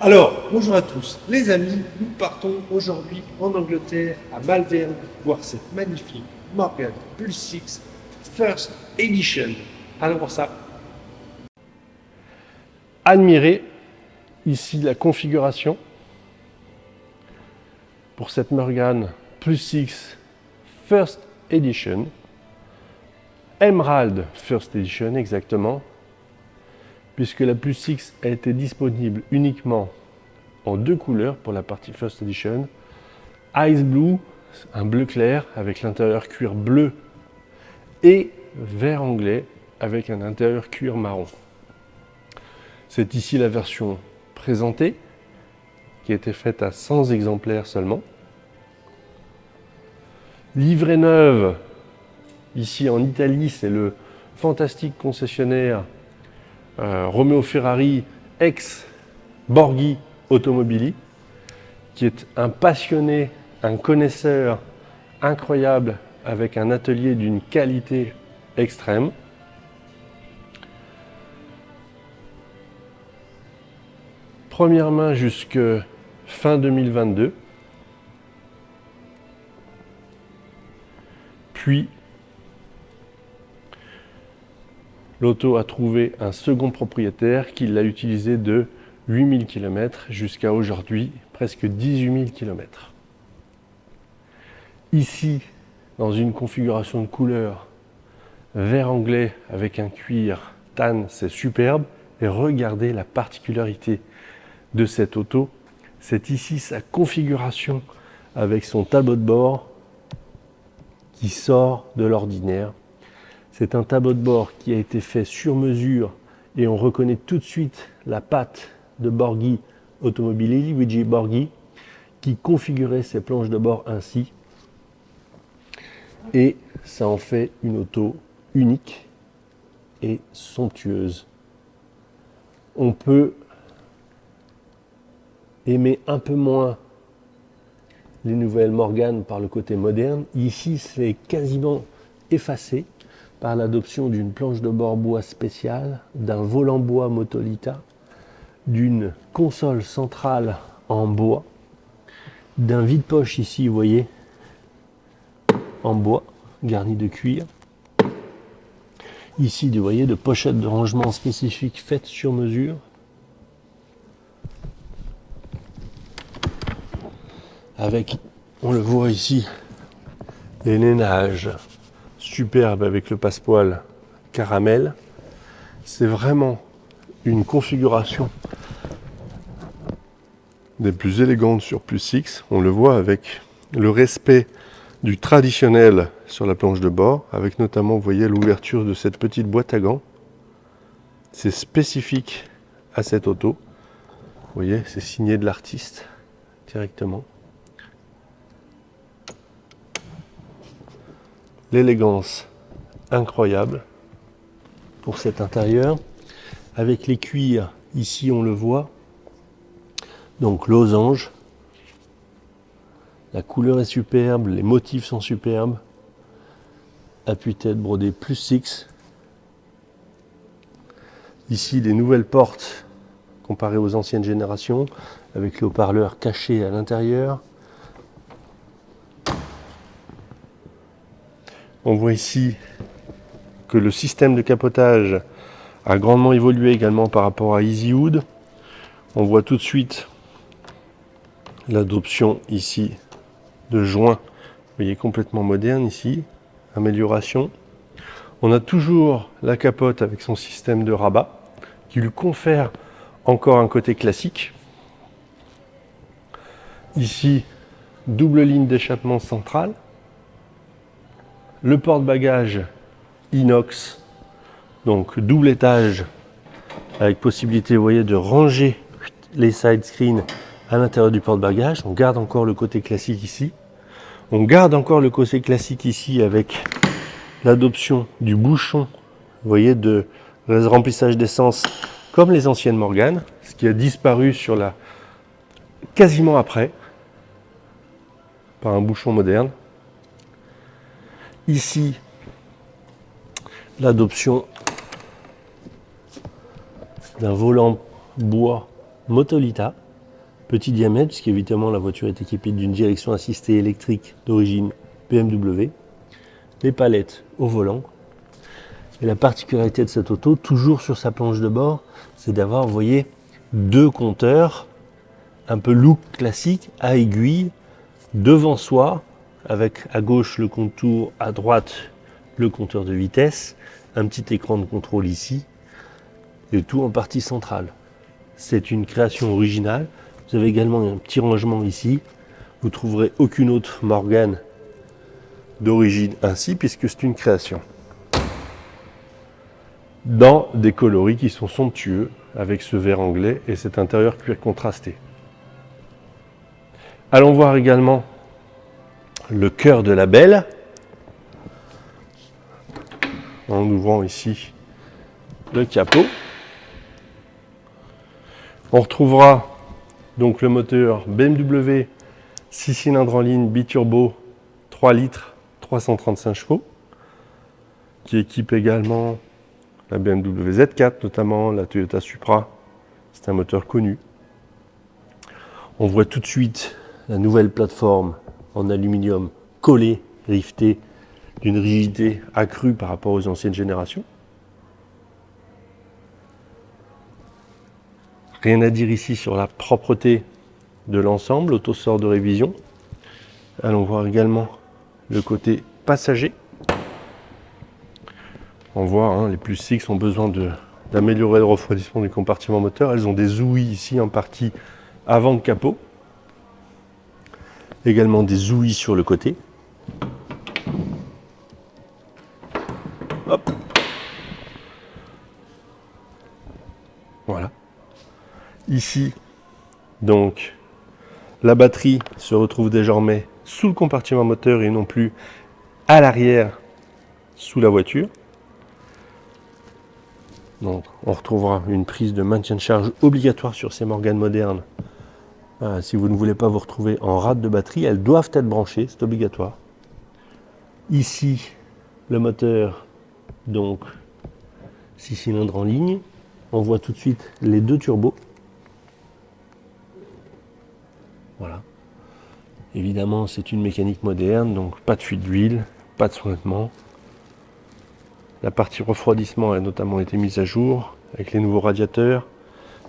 Alors, bonjour à tous. Les amis, nous partons aujourd'hui en Angleterre, à Malvern, voir cette magnifique Morgan Pulse 6 First Edition. Allons voir ça. Admirez ici la configuration pour cette Morgan Pulse 6 First Edition, Emerald First Edition exactement, puisque la Pulse 6 a été disponible uniquement en deux couleurs pour la partie First Edition. Ice Blue, un bleu clair avec l'intérieur cuir bleu, et vert anglais avec un intérieur cuir marron. C'est ici la version présentée, qui a été faite à 100 exemplaires seulement. Livrée neuve, ici en Italie, c'est le fantastique concessionnaire Romeo Ferrari ex Borghi Automobili, qui est un passionné, un connaisseur incroyable avec un atelier d'une qualité extrême. Première main jusque fin 2022. Puis, l'auto a trouvé un second propriétaire qui l'a utilisé de 8000 km jusqu'à aujourd'hui, presque 18 000 km. Ici, dans une configuration de couleur vert anglais avec un cuir tan, c'est superbe. Et regardez la particularité de cette auto, c'est ici sa configuration avec son tableau de bord qui sort de l'ordinaire. C'est un tableau de bord qui a été fait sur mesure et on reconnaît tout de suite la patte de Borghi Automobili, Luigi Borghi, qui configurait ses planches de bord ainsi. Et ça en fait une auto unique et somptueuse. On peut aimer un peu moins les nouvelles Morgan par le côté moderne. Ici, c'est quasiment effacé par l'adoption d'une planche de bord bois spéciale, d'un volant bois Motolita, d'une console centrale en bois, d'un vide-poche ici, vous voyez, en bois, garni de cuir. Ici, vous voyez, de pochettes de rangement spécifiques faites sur mesure. Avec, on le voit ici, les nénages superbes avec le passepoil caramel. C'est vraiment une configuration des plus élégantes sur Pulse 6. On le voit avec le respect du traditionnel sur la planche de bord, avec notamment, vous voyez, l'ouverture de cette petite boîte à gants. C'est spécifique à cette auto. Vous voyez, c'est signé de l'artiste directement. L'élégance incroyable pour cet intérieur, avec les cuirs, ici on le voit, donc losange. La couleur est superbe, les motifs sont superbes. Appuie-tête brodé Pulse 6. Ici les nouvelles portes comparées aux anciennes générations, avec le haut-parleur caché à l'intérieur. On voit ici que le système de capotage a grandement évolué également par rapport à EasyWood. On voit tout de suite l'adoption ici de joints, vous voyez, complètement moderne ici, amélioration. On a toujours la capote avec son système de rabat qui lui confère encore un côté classique. Ici, double ligne d'échappement centrale. Le porte-bagages inox, donc double étage, avec possibilité, vous voyez, de ranger les side screens à l'intérieur du porte-bagages. On garde encore le côté classique ici. On garde encore le côté classique ici avec l'adoption du bouchon, vous voyez, de remplissage d'essence comme les anciennes Morgan, ce qui a disparu sur la quasiment après par un bouchon moderne. Ici, l'adoption d'un volant bois Motolita Petit diamètre, puisqu'évidemment la voiture est équipée d'une direction assistée électrique d'origine BMW. Les palettes au volant. Et la particularité de cette auto, toujours sur sa planche de bord, c'est d'avoir, vous voyez, deux compteurs, un peu look classique, à aiguille, devant soi, avec à gauche le contour, à droite le compteur de vitesse, un petit écran de contrôle ici, et tout en partie centrale. C'est une création originale. Vous avez également un petit rangement ici. Vous trouverez aucune autre Morgan d'origine ainsi, puisque c'est une création. Dans des coloris qui sont somptueux, avec ce vert anglais et cet intérieur cuir contrasté. Allons voir également le cœur de la belle, en ouvrant ici le capot. On retrouvera donc le moteur BMW 6 cylindres en ligne biturbo 3 litres 335 chevaux, qui équipe également la BMW Z4, notamment la Toyota Supra. C'est un moteur connu. On voit tout de suite la nouvelle plateforme en aluminium collée, rivetée, d'une rigidité accrue par rapport aux anciennes générations. Rien à dire ici sur la propreté de l'ensemble, l'auto sort de révision. Allons voir également le côté passager. On voit, les plus 6 ont besoin d'améliorer le refroidissement du compartiment moteur. Elles ont des ouïes ici en partie avant le capot. Également des ouïes sur le côté. Hop. Voilà. Ici, donc, la batterie se retrouve désormais sous le compartiment moteur et non plus à l'arrière sous la voiture. Donc, on retrouvera une prise de maintien de charge obligatoire sur ces Morgan modernes. Si vous ne voulez pas vous retrouver en rate de batterie, elles doivent être branchées, c'est obligatoire. Ici, le moteur, donc 6 cylindres en ligne. On voit tout de suite les deux turbos. Voilà. Évidemment, c'est une mécanique moderne, donc pas de fuite d'huile, pas de sointement. La partie refroidissement a notamment été mise à jour avec les nouveaux radiateurs,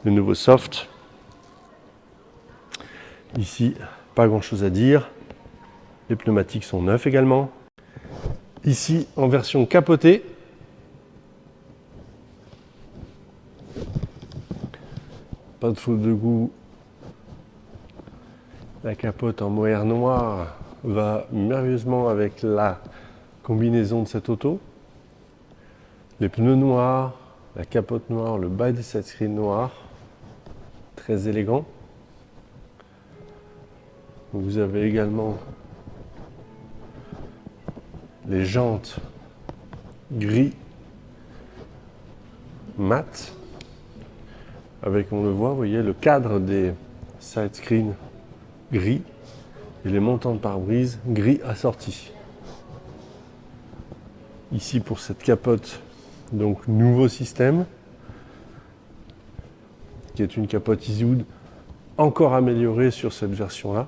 le nouveau soft. Ici, pas grand chose à dire. Les pneumatiques sont neufs également. Ici, en version capotée. Pas de faute de goût. La capote en mohair noir va merveilleusement avec la combinaison de cette auto. Les pneus noirs, la capote noire, le bas des side screen noir. Très élégant. Vous avez également les jantes gris mat avec, on le voit, vous voyez, le cadre des side screen gris et les montants de pare-brise gris assortis. Ici pour cette capote, donc nouveau système qui est une capote Easywood encore améliorée sur cette version là,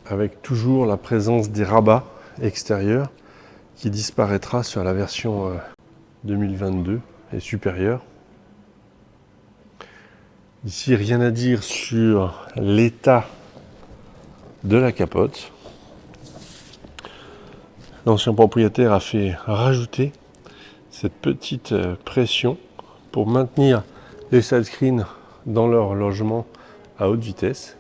avec toujours la présence des rabats extérieurs qui disparaîtra sur la version 2022 et supérieure. Ici, rien à dire sur l'état de la capote. L'ancien propriétaire a fait rajouter cette petite pression pour maintenir les side screens dans leur logement à haute vitesse.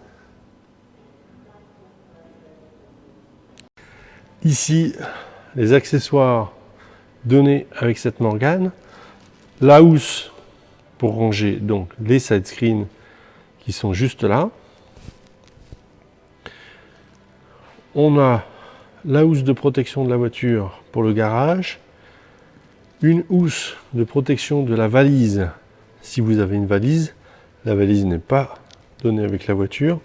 Ici, les accessoires donnés avec cette Morgan. La housse pour ranger donc les side screens qui sont juste là. On a la housse de protection de la voiture pour le garage. Une housse de protection de la valise si vous avez une valise. La valise n'est pas donnée avec la voiture.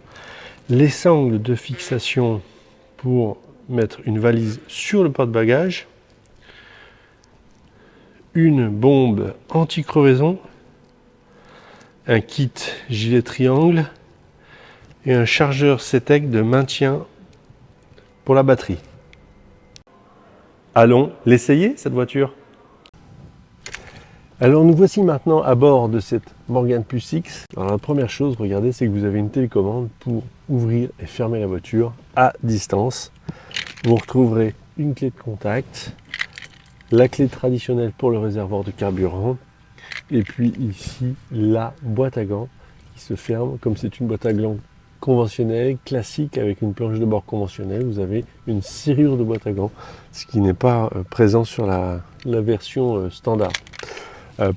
Les sangles de fixation pour mettre une valise sur le porte-bagages, une bombe anti-crevaison, un kit gilet triangle et un chargeur CETEC de maintien pour la batterie. Allons l'essayer, cette voiture. Alors nous voici maintenant à bord de cette Morgan Plus X. Alors la première chose, regardez, c'est que vous avez une télécommande pour ouvrir et fermer la voiture à distance. Vous retrouverez une clé de contact, la clé traditionnelle pour le réservoir de carburant, et puis ici la boîte à gants qui se ferme. Comme c'est une boîte à gants conventionnelle, classique, avec une planche de bord conventionnelle, vous avez une serrure de boîte à gants, ce qui n'est pas présent sur la version standard.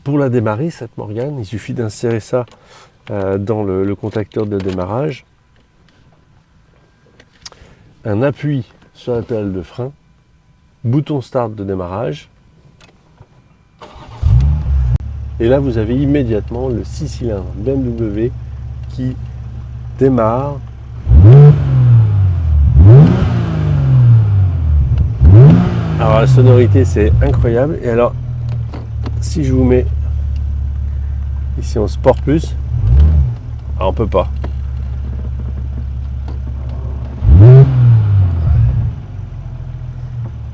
Pour la démarrer, cette Morgan, il suffit d'insérer ça dans le contacteur de démarrage, un appui sur la pédale de frein, bouton start de démarrage, et là vous avez immédiatement le 6 cylindres BMW qui démarre. Alors la sonorité c'est incroyable, et alors si je vous mets ici en Sport Plus, on peut pas.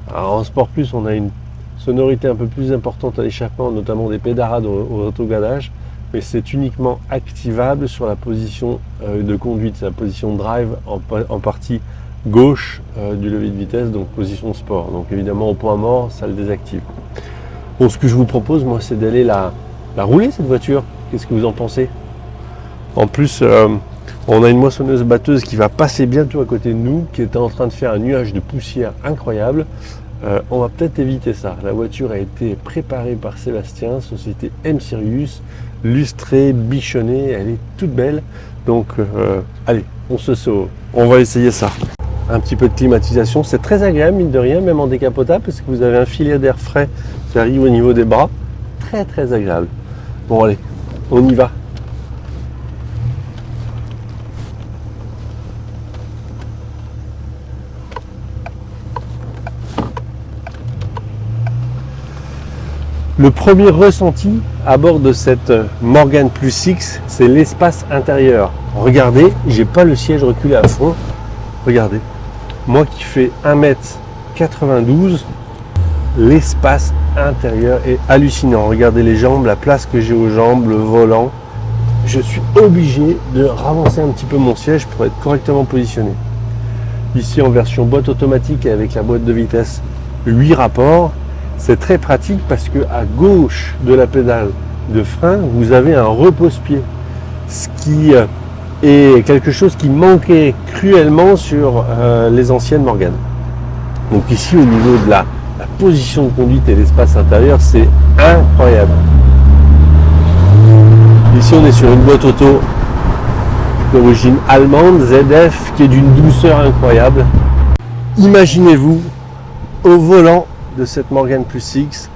Alors en Sport Plus, on a une sonorité un peu plus importante à l'échappement, notamment des pédarades au autogadage, mais c'est uniquement activable sur la position de conduite, c'est la position drive en partie gauche du levier de vitesse, donc position sport. Donc évidemment au point mort, ça le désactive. Bon, ce que je vous propose, moi, c'est d'aller la rouler, cette voiture. Qu'est-ce que vous en pensez? En plus, on a une moissonneuse batteuse qui va passer bientôt à côté de nous, qui est en train de faire un nuage de poussière incroyable. On va peut-être éviter ça. La voiture a été préparée par Sébastien, société M-Sirius, lustrée, bichonnée, elle est toute belle. Donc, allez, on se sauve. On va essayer ça. Un petit peu de climatisation, c'est très agréable, mine de rien, même en décapotable, parce que vous avez un filet d'air frais qui arrive au niveau des bras. Très, très agréable. Bon, allez, on y va. Le premier ressenti à bord de cette Morgan Plus X, c'est l'espace intérieur. Regardez, j'ai pas le siège reculé à fond. Regardez, moi qui fais 1m92, l'espace intérieur est hallucinant. Regardez les jambes, la place que j'ai aux jambes, le volant. Je suis obligé de ravancer un petit peu mon siège pour être correctement positionné. Ici en version boîte automatique et avec la boîte de vitesse 8 rapports, c'est très pratique parce que à gauche de la pédale de frein, vous avez un repose-pied, ce qui est quelque chose qui manquait cruellement sur les anciennes Morgan. Donc ici, au niveau de la position de conduite et l'espace intérieur, c'est incroyable. Ici, on est sur une boîte auto d'origine allemande, ZF, qui est d'une douceur incroyable. Imaginez-vous au volant de cette Morgan Plus X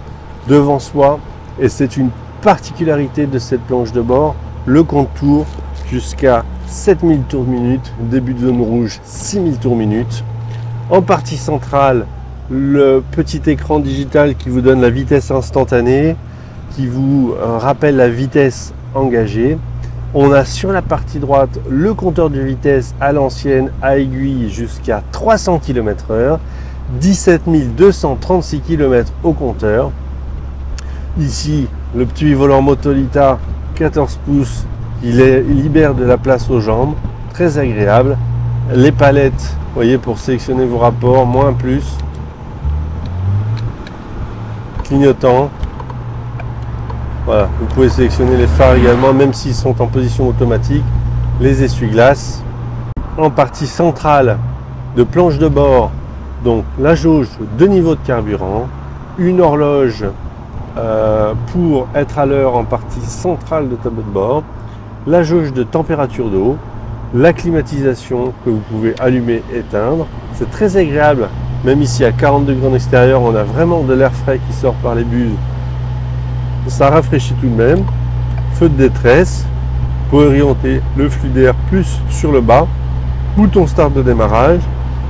devant soi, et c'est une particularité de cette planche de bord, le contour jusqu'à 7000 tours minute, début de zone rouge 6000 tours minute. En partie centrale, le petit écran digital qui vous donne la vitesse instantanée, qui vous rappelle la vitesse engagée. On a sur la partie droite le compteur de vitesse à l'ancienne à aiguille jusqu'à 300 km/h, 17 236 km au compteur. Ici, le petit volant Motolita 14 pouces, il libère de la place aux jambes, très agréable. Les palettes, vous voyez, pour sélectionner vos rapports, moins, plus. Clignotant. Voilà, vous pouvez sélectionner les phares également, même s'ils sont en position automatique. Les essuie-glaces. En partie centrale de planche de bord, donc la jauge de niveau de carburant, une horloge pour être à l'heure en partie centrale de tableau de bord, la jauge de température d'eau, la climatisation que vous pouvez allumer, éteindre. C'est très agréable, même ici à 40 degrés en extérieur, on a vraiment de l'air frais qui sort par les buses. Ça rafraîchit tout de même. Feu de détresse pour orienter le flux d'air plus sur le bas, bouton start de démarrage,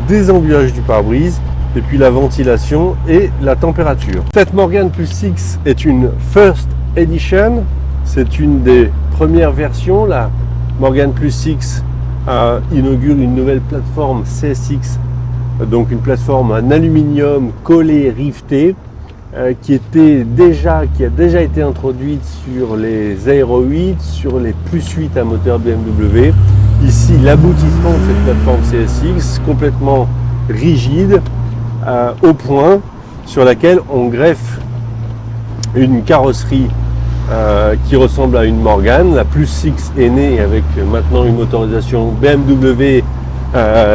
désembuyage du pare-brise, et puis la ventilation et la température. Cette Morgan Plus X est une First Edition, C'est une des premières versions. La Morgan Plus 6 inaugure une nouvelle plateforme CSX, donc une plateforme en aluminium collé, riveté, qui a déjà été introduite sur les Aero 8, sur les Plus 8 à moteur BMW. Ici, l'aboutissement de cette plateforme CSX, complètement rigide, au point, sur laquelle on greffe une carrosserie qui ressemble à une Morgan. La Plus 6 est née avec maintenant une motorisation BMW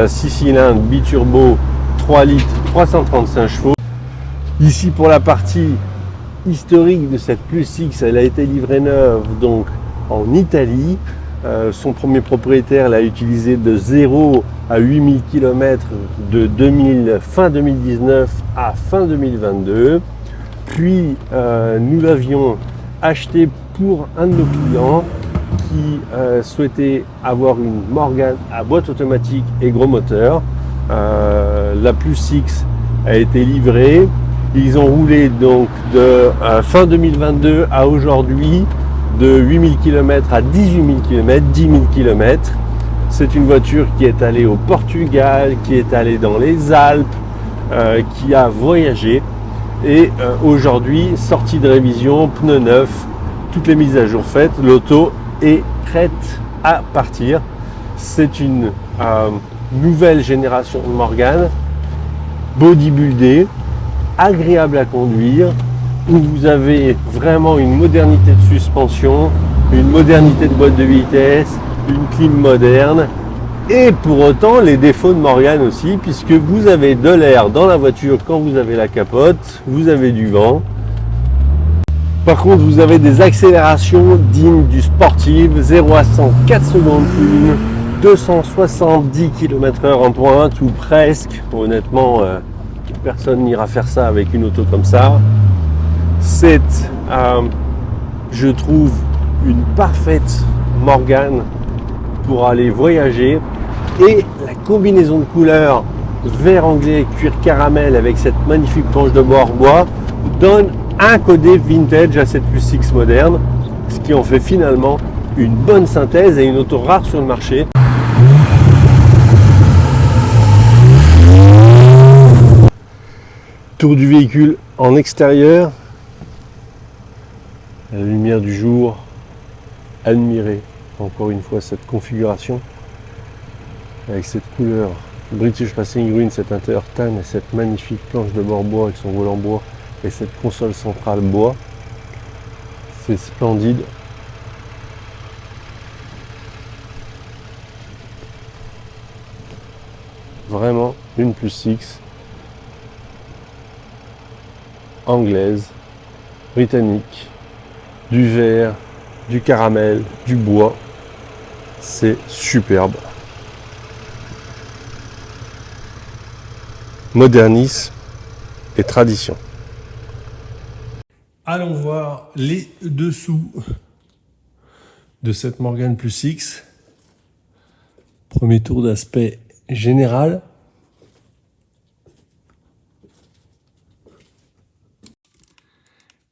6 cylindres biturbo 3 litres 335 chevaux. Ici pour la partie historique de cette Plus 6, elle a été livrée neuve donc en Italie. Son premier propriétaire l'a utilisée de 0 à 8000 km de fin 2019 à fin 2022. Puis nous l'avions acheté pour un de nos clients qui souhaitait avoir une Morgan à boîte automatique et gros moteur. La Plus 6 a été livrée. Ils ont roulé donc de fin 2022 à aujourd'hui de 8000 km à 18 000 km, 10 000 km. C'est une voiture qui est allée au Portugal, qui est allée dans les Alpes, qui a voyagé. Et aujourd'hui, sortie de révision, pneus neufs, toutes les mises à jour faites, l'auto est prête à partir. C'est une nouvelle génération de Morgan, bodybuildée, agréable à conduire, où vous avez vraiment une modernité de suspension, une modernité de boîte de vitesse, une clim moderne, et pour autant les défauts de Morgan aussi, puisque vous avez de l'air dans la voiture quand vous avez la capote, vous avez du vent. Par contre, vous avez des accélérations dignes du sportif, 0 à 100, 4 secondes 1, 270 km/h en pointe, ou presque. Honnêtement, personne n'ira faire ça avec une auto comme ça. C'est, je trouve, une parfaite Morgan pour aller voyager. Et la combinaison de couleurs vert anglais, cuir caramel avec cette magnifique planche de bois en bois donne un côté vintage à cette Plus 6 moderne, ce qui en fait finalement une bonne synthèse et une auto rare sur le marché. Tour du véhicule en extérieur, à la lumière du jour, admirez encore une fois cette configuration avec cette couleur British Racing Green, cette intérieur tan et cette magnifique planche de bord bois avec son volant bois et cette console centrale bois. C'est splendide. Vraiment une Plus 6 anglaise, britannique, du verre, du caramel, du bois. C'est superbe. Modernisme et tradition. Allons voir les dessous de cette Morgan Plus 6. Premier tour d'aspect général.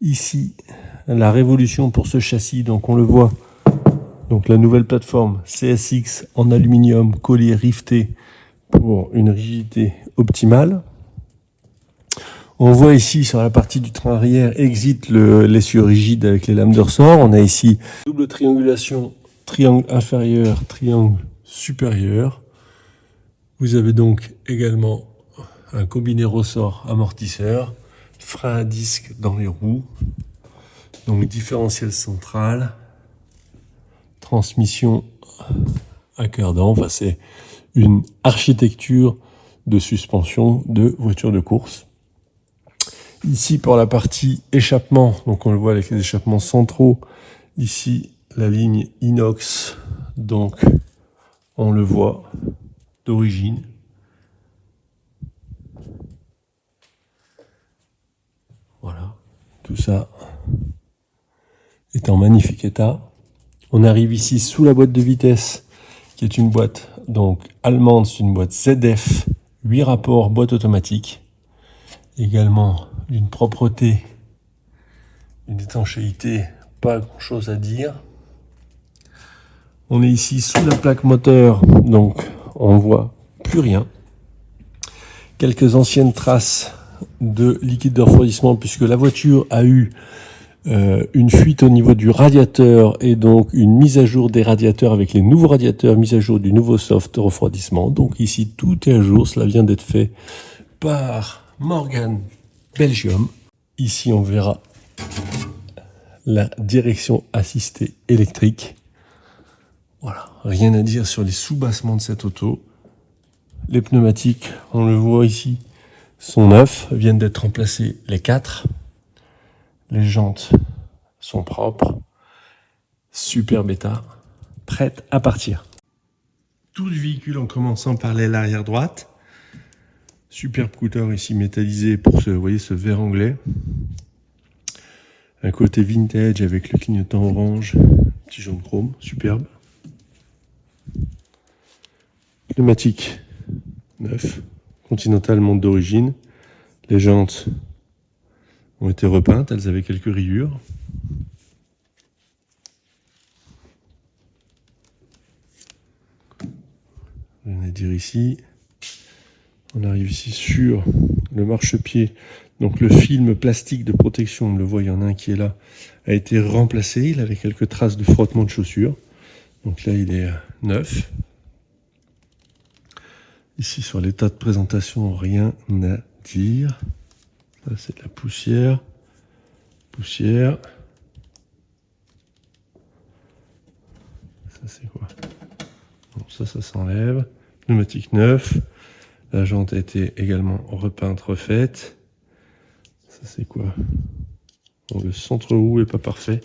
Ici, la révolution pour ce châssis, donc on le voit, donc la nouvelle plateforme CSX en aluminium collé riveté pour une rigidité optimale. On voit ici sur la partie du train arrière exit l'essieu rigide avec les lames de ressort. On a ici double triangulation, triangle inférieur, triangle supérieur. Vous avez donc également un combiné ressort amortisseur, frein à disque dans les roues, donc différentiel central, transmission à cardan. Enfin, c'est une architecture de suspension de voiture de course. Ici, pour la partie échappement, donc on le voit avec les échappements centraux, ici la ligne inox, donc on le voit d'origine. Voilà, tout ça est en magnifique état. On arrive ici sous la boîte de vitesse, qui est une boîte donc allemande, c'est une boîte ZF, 8 rapports, boîte automatique. Également d'une propreté, une étanchéité pas grand chose à dire. On est ici sous la plaque moteur, donc on voit plus rien. Quelques anciennes traces de liquide de refroidissement puisque la voiture a eu une fuite au niveau du radiateur et donc une mise à jour des radiateurs avec les nouveaux radiateurs, mise à jour du nouveau soft de refroidissement. Donc ici tout est à jour, cela vient d'être fait par Morgan Belgium. Ici on verra la direction assistée électrique. Voilà, rien à dire sur les sous-bassements de cette auto. Les pneumatiques, on le voit ici, sont neufs, viennent d'être remplacés les 4. Les jantes sont propres. Superbe état, prête à partir. Tout du véhicule en commençant par l'aile arrière droite. Superbe couleur ici métallisé pour ce, vous voyez, ce vert anglais. Un côté vintage avec le clignotant orange, petit jaune chrome, superbe. Pneumatique neuf, Continental monte d'origine. Les jantes ont été repeintes, elles avaient quelques rayures. Rien à dire ici. On arrive ici sur le marchepied. Donc le film plastique de protection, on le voit, il y en a un qui est là, a été remplacé. Il avait quelques traces de frottement de chaussures. Donc là, il est neuf. Ici, sur l'état de présentation, rien à dire. Ça, c'est de la poussière. Poussière. Ça, c'est quoi? Bon, ça s'enlève. Pneumatique neuf. La jante a été également repeinte, refaite. Ça, c'est quoi? Bon, le centre-roue est pas parfait.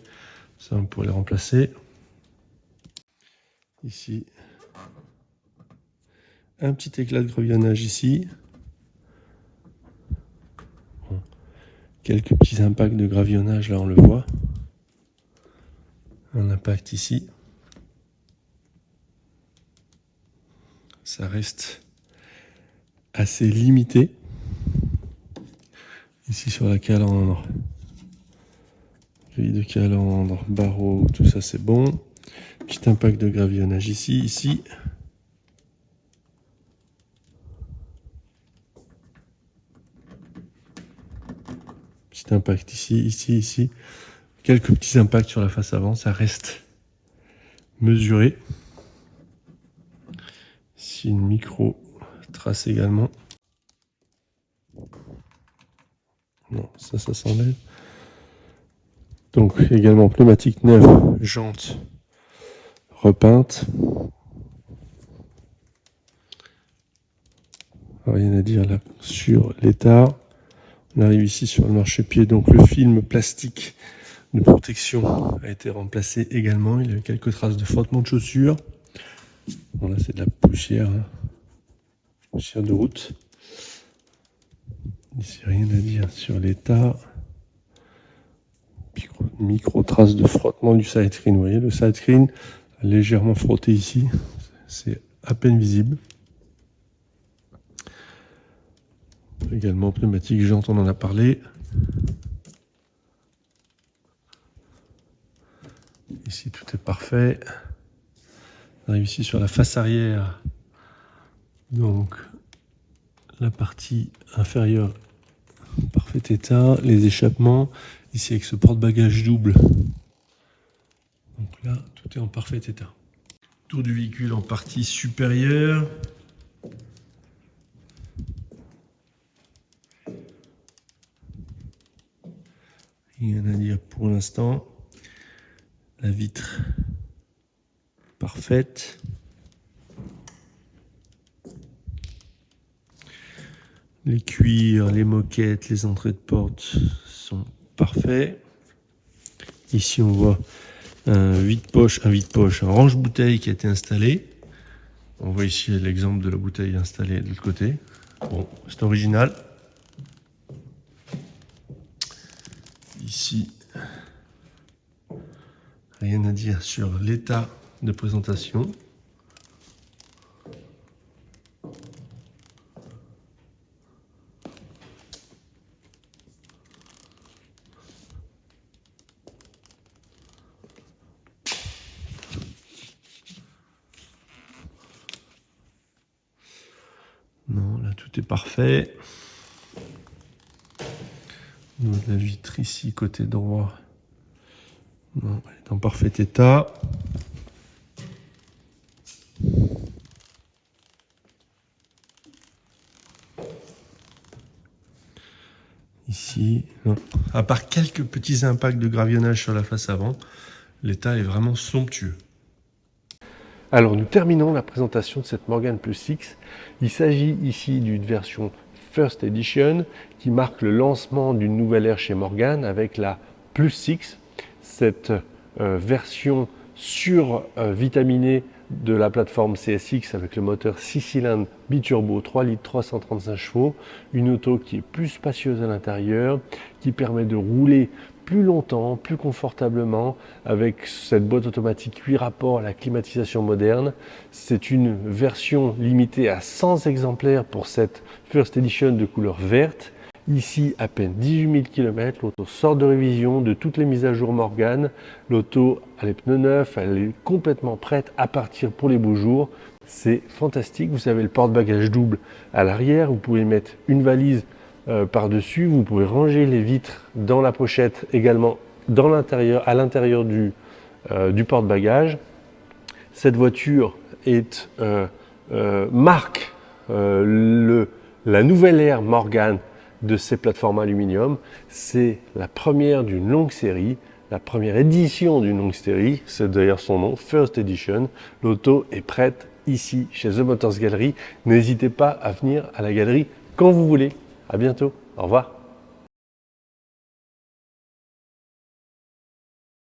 Ça, on pourrait les remplacer. Ici. Un petit éclat de gravillonnage ici. Bon. Quelques petits impacts de gravillonnage, là, on le voit. Un impact ici. Ça reste assez limité. Ici sur la calandre, grille de calandre, barreau, tout ça c'est bon. Petit impact de gravillonnage ici. Petit impact ici. Quelques petits impacts sur la face avant, ça reste mesuré. Ici une micro trace également. Non, ça s'enlève. Donc également pneumatique neuve, jante repeinte. Rien à dire là sur l'état. On arrive ici sur le marchepied, donc le film plastique de protection a été remplacé également. Il y a quelques traces de frottement de chaussures. Bon là c'est de la poussière, hein. Poussière de route. Ici rien à dire sur l'état. Micro traces de frottement du sidescreen. Vous voyez, le sidescreen a légèrement frotté ici. C'est à peine visible. Également pneumatique, jante, on en a parlé. Ici tout est parfait. On arrive ici sur la face arrière. Donc la partie inférieure, parfait état. Les échappements, ici avec ce porte-bagages double. Donc là, tout est en parfait état. Tour du véhicule en partie supérieure. Rien à dire pour l'instant. La vitre parfaite. Les cuirs, les moquettes, les entrées de porte sont parfaits. Ici, on voit un vide-poche, un range-bouteille qui a été installé. On voit ici l'exemple de la bouteille installée de l'autre côté. Bon, c'est original. Ici, rien à dire sur l'état de présentation. tout est parfait. La vitre ici, côté droit, non, elle est en parfait état. Ici, non. À part quelques petits impacts de gravionnage sur la face avant, l'état est vraiment somptueux. Alors nous terminons la présentation de cette Morgan Plus X. Il s'agit ici d'une version First Edition qui marque le lancement d'une nouvelle ère chez Morgan avec la Plus X, cette version survitaminée de la plateforme CSX avec le moteur 6 cylindres biturbo 3 litres 335 chevaux, une auto qui est plus spacieuse à l'intérieur, qui permet de rouler plus longtemps, plus confortablement avec cette boîte automatique 8 rapports à la climatisation moderne. C'est une version limitée à 100 exemplaires pour cette First Edition de couleur verte. Ici, à peine 18 000 km, l'auto sort de révision de toutes les mises à jour Morgan. L'auto a les pneus neufs, elle est complètement prête à partir pour les beaux jours. C'est fantastique, vous avez le porte-bagages double à l'arrière, vous pouvez mettre une valise par-dessus, vous pouvez ranger les vitres dans la pochette également dans l'intérieur, à l'intérieur du porte-bagages. Cette voiture marque la nouvelle ère Morgan de ces plateformes aluminium. C'est la première d'une longue série, la première édition d'une longue série, c'est d'ailleurs son nom, First Edition. L'auto est prête ici chez The Motors Gallery. N'hésitez pas à venir à la galerie quand vous voulez. À bientôt, au revoir.